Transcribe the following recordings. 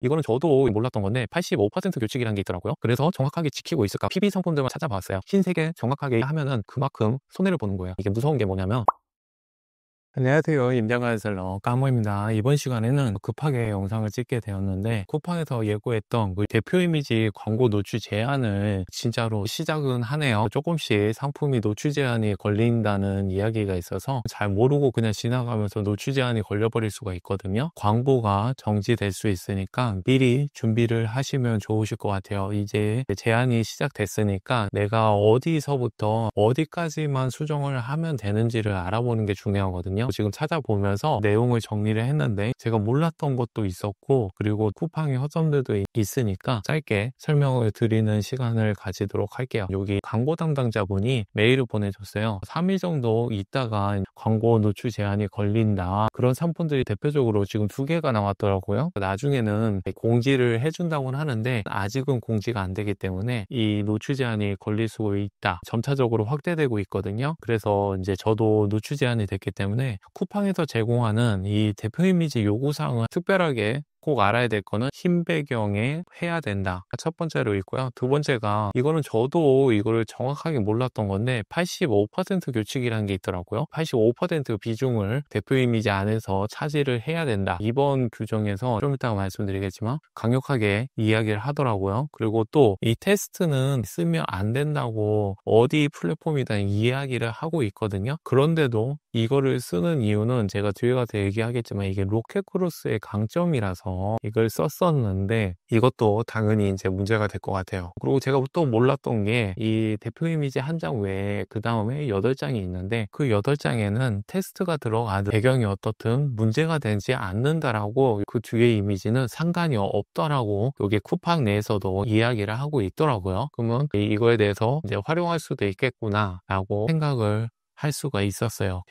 이거는 저도 몰랐던 건데 85% 규칙이라는 게 있더라고요. 그래서 정확하게 지키고 있을까 PB 상품들만 찾아봤어요. 흰색에 정확하게 하면은 그만큼 손해를 보는 거예요. 이게 무서운 게 뭐냐면, 안녕하세요. 임장가슬러 까모입니다. 이번 시간에는 급하게 영상을 찍게 되었는데 쿠팡에서 예고했던 그 대표 이미지 광고 노출 제한을 진짜로 시작은 하네요. 조금씩 상품이 노출 제한이 걸린다는 이야기가 있어서 잘 모르고 그냥 지나가면서 노출 제한이 걸려버릴 수가 있거든요. 광고가 정지될 수 있으니까 미리 준비를 하시면 좋으실 것 같아요. 이제 제한이 시작됐으니까 내가 어디서부터 어디까지만 수정을 하면 되는지를 알아보는 게 중요하거든요. 지금 찾아보면서 내용을 정리를 했는데 제가 몰랐던 것도 있었고, 그리고 쿠팡의 허점들도 있으니까 짧게 설명을 드리는 시간을 가지도록 할게요. 여기 광고 담당자분이 메일을 보내줬어요. 3일 정도 있다가 광고 노출 제한이 걸린다, 그런 상품들이 대표적으로 지금 2개가 나왔더라고요. 나중에는 공지를 해준다고는 하는데 아직은 공지가 안 되기 때문에 이 노출 제한이 걸릴 수 있다, 점차적으로 확대되고 있거든요. 그래서 이제 저도 노출 제한이 됐기 때문에 쿠팡에서 제공하는 이 대표 이미지 요구사항은 특별하게 꼭 알아야 될 거는 흰 배경에 해야 된다, 첫 번째로 있고요. 두 번째가, 이거는 저도 이거를 정확하게 몰랐던 건데 85% 규칙이라는 게 있더라고요. 85% 비중을 대표 이미지 안에서 차지를 해야 된다, 이번 규정에서 좀 이따가 말씀드리겠지만 강력하게 이야기를 하더라고요. 그리고 또 이 테스트는 쓰면 안 된다고 어디 플랫폼이든 이야기를 하고 있거든요. 그런데도 이거를 쓰는 이유는 제가 뒤에 가서 얘기하겠지만 이게 로켓크로스의 강점이라서 이걸 썼었는데 이것도 당연히 이제 문제가 될 것 같아요. 그리고 제가 또 몰랐던 게 이 대표 이미지 한 장 외에 그 다음에 8장이 있는데 그 8장에는 테스트가 들어가든 배경이 어떻든 문제가 되지 않는다라고, 그 뒤에 이미지는 상관이 없더라고 여기 쿠팡 내에서도 이야기를 하고 있더라고요. 그러면 이거에 대해서 이제 활용할 수도 있겠구나 라고 생각을 할 수가 있었어요.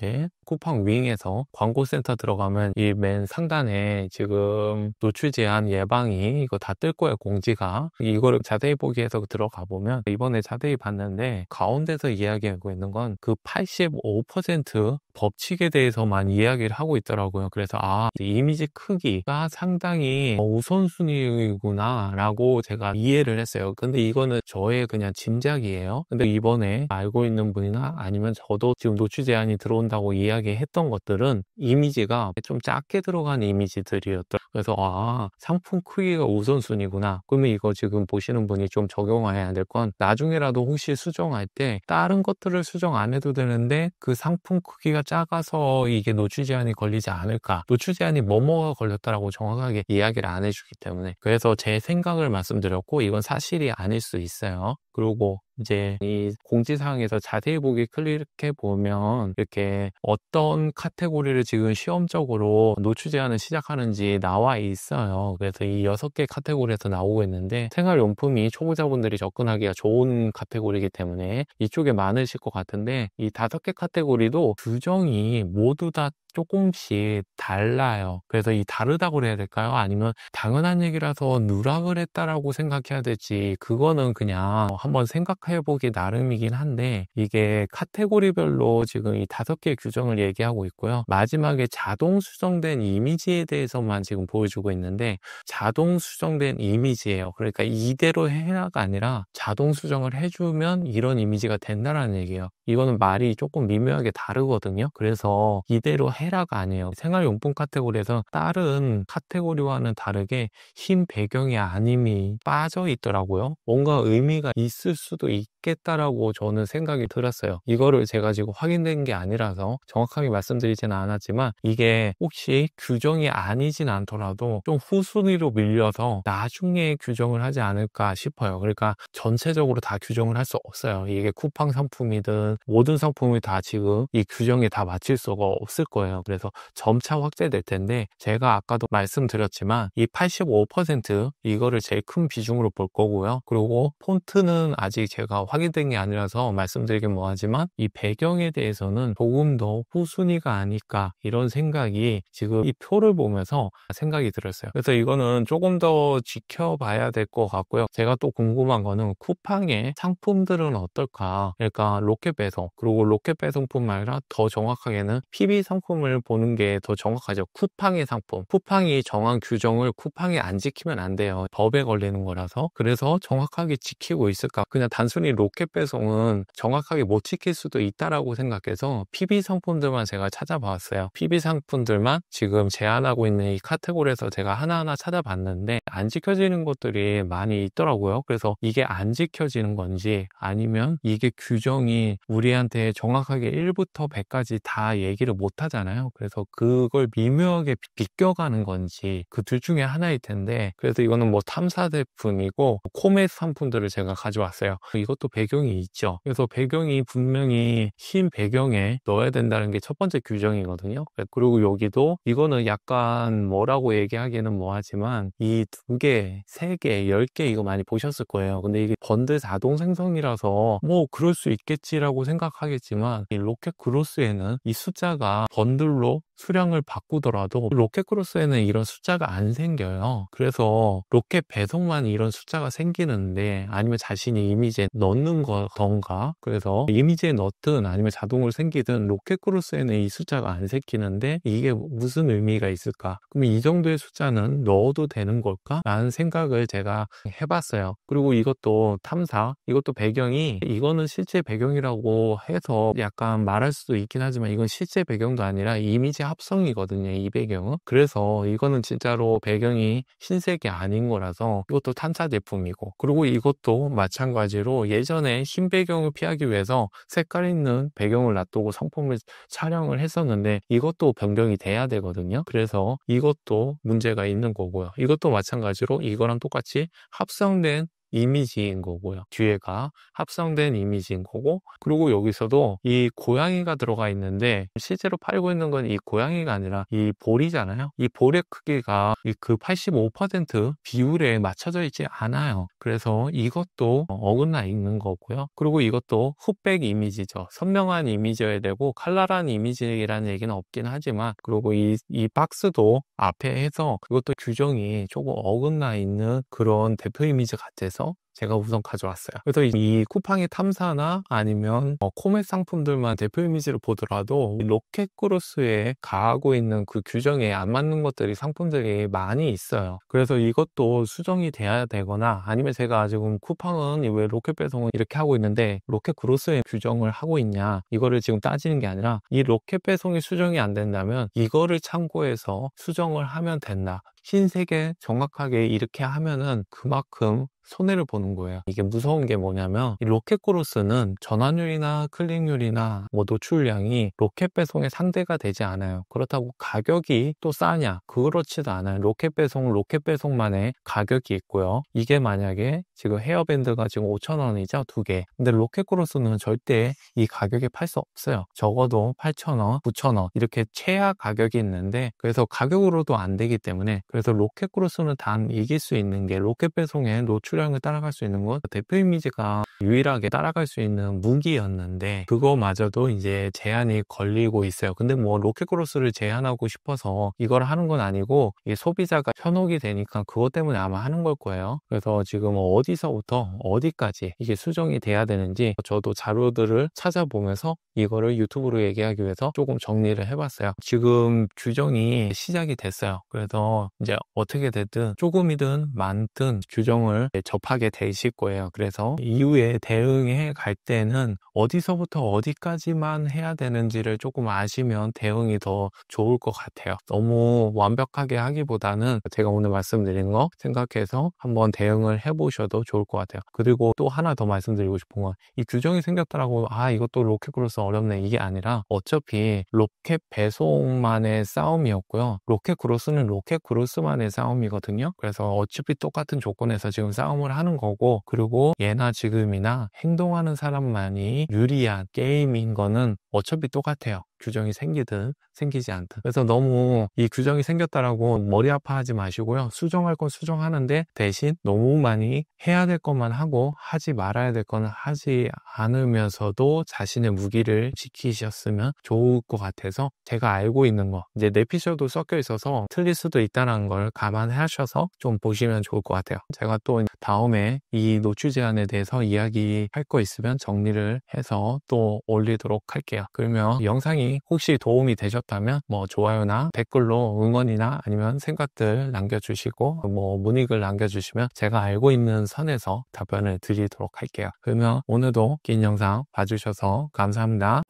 쿠팡 윙에서 광고센터 들어가면 이 맨 상단에 지금 노출 제한 예방이 이거 다 뜰 거예요, 공지가. 이거를 자세히 보기 위해서 들어가 보면 이번에 자세히 봤는데 가운데서 이야기하고 있는 건 그 85% 법칙에 대해서만 이야기를 하고 있더라고요. 그래서 이미지 크기가 상당히 우선순위구나 라고 제가 이해를 했어요. 근데 이거는 저의 그냥 짐작이에요. 근데 이번에 알고 있는 분이나 아니면 저도 지금 노출 제한이 들어온다고 이야기했던 것들은 이미지가 좀 작게 들어간 이미지들이었더라고요. 그래서 상품 크기가 우선순위구나. 그러면 이거 지금 보시는 분이 좀 적용해야 될 건, 나중에라도 혹시 수정할 때 다른 것들을 수정 안 해도 되는데 그 상품 크기가 작아서 이게 노출 제한이 걸리지 않을까, 노출 제한이 뭐뭐가 걸렸다라고 정확하게 이야기를 안 해주기 때문에. 그래서 제 생각을 말씀드렸고 이건 사실이 아닐 수 있어요. 그리고 이제 이 공지사항에서 자세히 보기 클릭해 보면 이렇게 어떤 카테고리를 지금 시험적으로 노출 제한을 시작하는지 나와 있어요. 그래서 이 6개 카테고리에서 나오고 있는데 생활용품이 초보자분들이 접근하기가 좋은 카테고리이기 때문에 이쪽에 많으실 것 같은데, 이 5개 카테고리도 규정이 모두 다 조금씩 달라요. 그래서 이 다르다고 그래야 될까요? 아니면 당연한 얘기라서 누락을 했다라고 생각해야 될지, 그거는 그냥 한번 생각해 보기 나름이긴 한데, 이게 카테고리별로 지금 이 5개 규정을 얘기하고 있고요. 마지막에 자동 수정된 이미지에 대해서만 지금 보여주고 있는데, 자동 수정된 이미지예요. 그러니까 이대로 해라가 아니라 자동 수정을 해주면 이런 이미지가 된다라는 얘기예요. 이거는 말이 조금 미묘하게 다르거든요. 그래서 이대로 해라가 아니에요. 생활용품 카테고리에서 다른 카테고리와는 다르게 흰 배경이 아님이 빠져 있더라고요. 뭔가 의미가 있을 수도 있겠다라고 저는 생각이 들었어요. 이거를 제가 지금 확인된 게 아니라서 정확하게 말씀드리지는 않았지만, 이게 혹시 규정이 아니진 않더라도 좀 후순위로 밀려서 나중에 규정을 하지 않을까 싶어요. 그러니까 전체적으로 다 규정을 할 수 없어요. 이게 쿠팡 상품이든 모든 상품이 다 지금 이 규정에 다 맞출 수가 없을 거예요. 그래서 점차 확대될 텐데, 제가 아까도 말씀드렸지만 이 85% 이거를 제일 큰 비중으로 볼 거고요. 그리고 폰트는 아직 제가 확인된 게 아니라서 말씀드리긴 뭐하지만 이 배경에 대해서는 조금 더 후순위가 아닐까, 이런 생각이 지금 이 표를 보면서 생각이 들었어요. 그래서 이거는 조금 더 지켜봐야 될 것 같고요. 제가 또 궁금한 거는 쿠팡의 상품들은 어떨까. 그러니까 로켓 배송, 그리고 로켓 배송뿐만 아니라 더 정확하게는 PB 상품을 보는 게 더 정확하죠. 쿠팡의 상품, 쿠팡이 정한 규정을 쿠팡이 안 지키면 안 돼요. 법에 걸리는 거라서. 그래서 정확하게 지키고 있을까? 그냥 단순히 로켓 배송은 정확하게 못 지킬 수도 있다라고 생각해서 PB 상품들만 제가 찾아봤어요. PB 상품들만 지금 제한하고 있는 이 카테고리에서 제가 하나하나 찾아봤는데 안 지켜지는 것들이 많이 있더라고요. 그래서 이게 안 지켜지는 건지 아니면 이게 규정이 우리한테 정확하게 1부터 100까지 다 얘기를 못 하잖아요. 그래서 그걸 미묘하게 비껴가는 건지 그 둘 중에 하나일 텐데, 그래서 이거는 뭐 탐사 제품이고 코멧 상품들을 제가 가져왔어요. 이것도 배경이 있죠. 그래서 배경이 분명히 흰 배경에 넣어야 된다는 게 첫 번째 규정이거든요. 그리고 여기도 이거는 약간 뭐라고 얘기하기는 뭐하지만 이 2개, 3개, 10개 이거 많이 보셨을 거예요. 근데 이게 번들 자동 생성이라서 뭐 그럴 수 있겠지라고 생각하겠지만, 이 로켓 크로스에는 이 숫자가 번들로 수량을 바꾸더라도 로켓 크로스에는 이런 숫자가 안 생겨요. 그래서 로켓 배송만 이런 숫자가 생기는데, 아니면 자신이 이미지에 넣는 거던가, 그래서 이미지에 넣든 아니면 자동으로 생기든 로켓 크로스에는 이 숫자가 안 생기는데 이게 무슨 의미가 있을까? 그럼 이 정도의 숫자는 넣어도 되는 걸까? 라는 생각을 제가 해봤어요. 그리고 이것도 탐사, 이것도 배경이, 이거는 실제 배경이라고 해서 약간 말할 수도 있긴 하지만 이건 실제 배경도 아니라 이미지 합성이거든요, 이 배경은. 그래서 이거는 진짜로 배경이 흰색이 아닌 거라서 이것도 탐사 제품이고, 그리고 이것도 마찬가지로 예전에 흰 배경을 피하기 위해서 색깔 있는 배경을 놔두고 상품을 촬영을 했었는데 이것도 변경이 돼야 되거든요. 그래서 이것도 문제가 있는 거고요. 이것도 마찬가지로 이거랑 똑같이 합성된 이미지인 거고요. 뒤에가 합성된 이미지인 거고, 그리고 여기서도 이 고양이가 들어가 있는데 실제로 팔고 있는 건 이 고양이가 아니라 이 볼이잖아요. 이 볼의 크기가 그 85% 비율에 맞춰져 있지 않아요. 그래서 이것도 어긋나 있는 거고요. 그리고 이것도 흑백 이미지죠. 선명한 이미지여야 되고 칼랄한 이미지라는 얘기는 없긴 하지만, 그리고 이 박스도 앞에 해서 이것도 규정이 조금 어긋나 있는 그런 대표 이미지 같아서 제가 우선 가져왔어요. 그래서 이 쿠팡의 탐사나 아니면 코멧 상품들만 대표 이미지를 보더라도 로켓 크로스에 가하고 있는 그 규정에 안 맞는 것들이, 상품들이 많이 있어요. 그래서 이것도 수정이 돼야 되거나, 아니면 제가 지금 쿠팡은 왜 로켓 배송은 이렇게 하고 있는데 로켓 크로스에 규정을 하고 있냐, 이거를 지금 따지는 게 아니라 이 로켓 배송이 수정이 안 된다면 이거를 참고해서 수정을 하면 된다. 흰색에 정확하게 이렇게 하면은 그만큼 손해를 보는 거예요. 이게 무서운 게 뭐냐면, 이 로켓 크로스는 전환율이나 클릭률이나 뭐 노출량이 로켓 배송의 상대가 되지 않아요. 그렇다고 가격이 또 싸냐? 그렇지도 않아요. 로켓 배송만의 가격이 있고요. 이게 만약에 지금 헤어밴드가 지금 5,000원이죠, 2개. 근데 로켓 크로스는 절대 이 가격에 팔 수 없어요. 적어도 8,000원, 9,000원 이렇게 최하 가격이 있는데, 그래서 가격으로도 안 되기 때문에, 그래서 로켓 크로스는 단 이길 수 있는 게, 로켓 배송의 노출량을 따라갈 수 있는 것, 대표 이미지가 유일하게 따라갈 수 있는 무기였는데 그거마저도 이제 제한이 걸리고 있어요. 근데 뭐 로켓 크로스를 제한하고 싶어서 이걸 하는 건 아니고, 이게 소비자가 현혹이 되니까 그것 때문에 아마 하는 걸 거예요. 그래서 지금 어디서부터 어디까지 이게 수정이 돼야 되는지 저도 자료들을 찾아보면서 이거를 유튜브로 얘기하기 위해서 조금 정리를 해봤어요. 지금 규정이 시작이 됐어요. 그래서 이제 어떻게 됐든 조금이든 많든 규정을 접하게 되실 거예요. 그래서 이후에 대응해 갈 때는 어디서부터 어디까지만 해야 되는지를 조금 아시면 대응이 더 좋을 것 같아요. 너무 완벽하게 하기보다는 제가 오늘 말씀드린 거 생각해서 한번 대응을 해보셔도 좋을 것 같아요. 그리고 또 하나 더 말씀드리고 싶은 건, 이 규정이 생겼더라고, 이것도 로켓 크로스 어렵네, 이게 아니라 어차피 로켓 배송만의 싸움이었고요. 로켓 크로스는 로켓 크로스만의 싸움이거든요. 그래서 어차피 똑같은 조건에서 지금 싸움을 하는 거고, 그리고 예나 지금이나 행동하는 사람만이 유리한 게임인 거는 어차피 똑같아요. 규정이 생기든 생기지 않든. 그래서 너무 이 규정이 생겼다라고 머리 아파하지 마시고요. 수정할 건 수정하는데 대신 너무 많이 해야 될 것만 하고 하지 말아야 될 건 하지 않으면서도 자신의 무기를 지키셨으면 좋을 것 같아서, 제가 알고 있는 거, 이제 뇌피셜도 섞여 있어서 틀릴 수도 있다는 걸 감안하셔서 좀 보시면 좋을 것 같아요. 제가 또 다음에 이 노출 제한에 대해서 이야기할 거 있으면 정리를 해서 또 올리도록 할게요. 그러면 영상이 혹시 도움이 되셨다면 뭐 좋아요나 댓글로 응원이나 아니면 생각들 남겨주시고 뭐 문의글 남겨주시면 제가 알고 있는 선에서 답변을 드리도록 할게요. 그러면 오늘도 긴 영상 봐주셔서 감사합니다.